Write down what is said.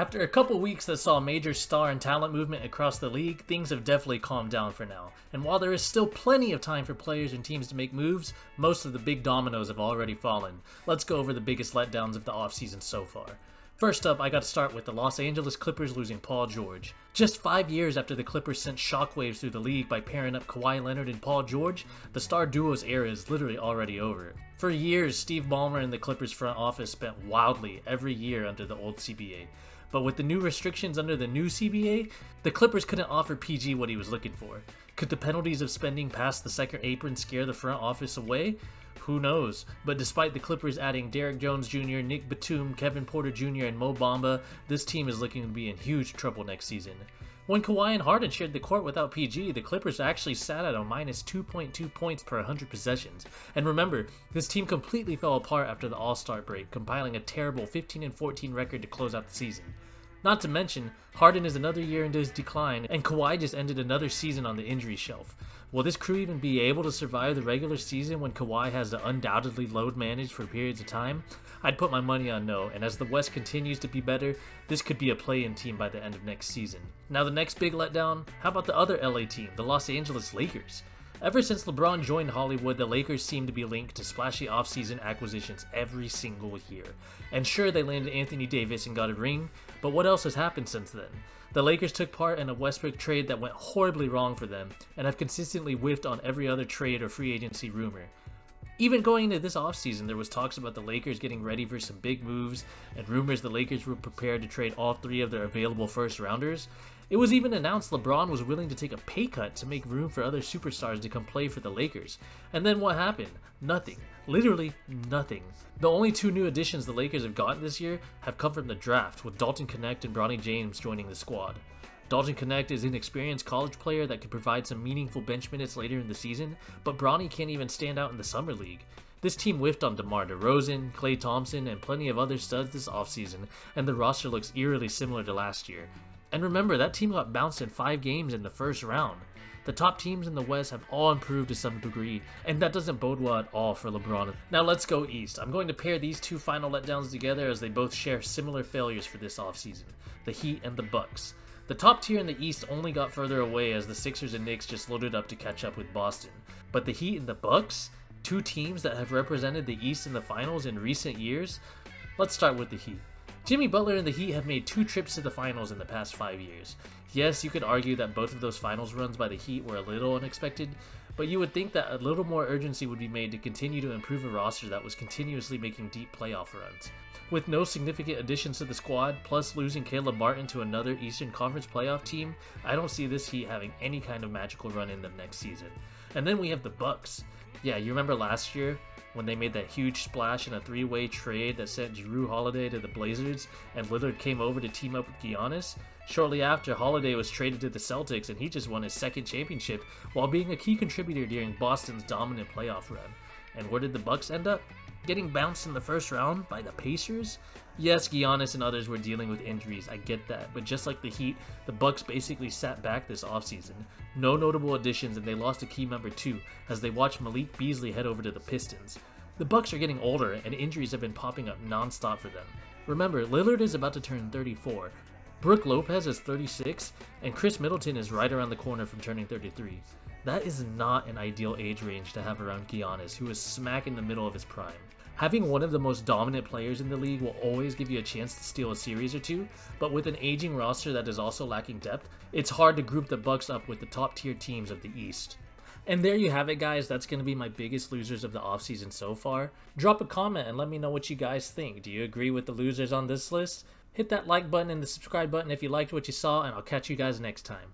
After a couple weeks that saw major star and talent movement across the league, things have definitely calmed down for now. And while there is still plenty of time for players and teams to make moves, most of the big dominoes have already fallen. Let's go over the biggest letdowns of the offseason so far. First up, I gotta start with the Los Angeles Clippers losing Paul George. Just 5 years after the Clippers sent shockwaves through the league by pairing up Kawhi Leonard and Paul George, the star duo's era is literally already over. For years, Steve Ballmer and the Clippers front office spent wildly every year under the old CBA. But with the new restrictions under the new CBA, the Clippers couldn't offer PG what he was looking for. Could the penalties of spending past the second apron scare the front office away? Who knows? But despite the Clippers adding Derrick Jones Jr., Nick Batum, Kevin Porter Jr., and Mo Bamba, this team is looking to be in huge trouble next season. When Kawhi and Harden shared the court without PG, the Clippers actually sat at a minus 2.2 points per 100 possessions. And remember, this team completely fell apart after the All-Star break, compiling a terrible 15-14 record to close out the season. Not to mention, Harden is another year into his decline, and Kawhi just ended another season on the injury shelf. Will this crew even be able to survive the regular season when Kawhi has to undoubtedly load manage for periods of time? I'd put my money on no, and as the West continues to be better, this could be a play-in team by the end of next season. Now the next big letdown, how about the other LA team, the Los Angeles Lakers? Ever since LeBron joined Hollywood, the Lakers seem to be linked to splashy offseason acquisitions every single year. And sure, they landed Anthony Davis and got a ring, but what else has happened since then? The Lakers took part in a Westbrook trade that went horribly wrong for them, and have consistently whiffed on every other trade or free agency rumor. Even going into this offseason, there was talks about the Lakers getting ready for some big moves, and rumors the Lakers were prepared to trade all three of their available first-rounders. It was even announced LeBron was willing to take a pay cut to make room for other superstars to come play for the Lakers. And then what happened? Nothing. Literally nothing. The only two new additions the Lakers have gotten this year have come from the draft, with Dalton Knecht and Bronny James joining the squad. Dalton Knecht is an experienced college player that could provide some meaningful bench minutes later in the season, but Bronny can't even stand out in the summer league. This team whiffed on DeMar DeRozan, Klay Thompson, and plenty of other studs this offseason, and the roster looks eerily similar to last year. And remember, that team got bounced in 5 games in the first round. The top teams in the West have all improved to some degree, and that doesn't bode well at all for LeBron. Now let's go East. I'm going to pair these two final letdowns together as they both share similar failures for this offseason, the Heat and the Bucks. The top tier in the East only got further away as the Sixers and Knicks just loaded up to catch up with Boston. But the Heat and the Bucks? Two teams that have represented the East in the finals in recent years? Let's start with the Heat. Jimmy Butler and the Heat have made 2 trips to the finals in the past 5 years. Yes, you could argue that both of those finals runs by the Heat were a little unexpected, but you would think that a little more urgency would be made to continue to improve a roster that was continuously making deep playoff runs. With no significant additions to the squad, plus losing Caleb Martin to another Eastern Conference playoff team, I don't see this Heat having any kind of magical run in them next season. And then we have the Bucks. Yeah, you remember last year when they made that huge splash in a 3-way trade that sent Jrue Holiday to the Blazers and Lillard came over to team up with Giannis? Shortly after, Holiday was traded to the Celtics and he just won his second championship while being a key contributor during Boston's dominant playoff run. And where did the Bucks end up? Getting bounced in the first round by the Pacers? Yes, Giannis and others were dealing with injuries, I get that, but just like the Heat, the Bucks basically sat back this offseason. No notable additions, and they lost a key member too, as they watched Malik Beasley head over to the Pistons. The Bucks are getting older, and injuries have been popping up non-stop for them. Remember, Lillard is about to turn 34, Brook Lopez is 36, and Chris Middleton is right around the corner from turning 33. That is not an ideal age range to have around Giannis, who is smack in the middle of his prime. Having one of the most dominant players in the league will always give you a chance to steal a series or two, but with an aging roster that is also lacking depth, it's hard to group the Bucks up with the top tier teams of the East. And there you have it, guys. That's going to be my biggest losers of the offseason so far. Drop a comment and let me know what you guys think. Do you agree with the losers on this list? Hit that like button and the subscribe button if you liked what you saw, and I'll catch you guys next time.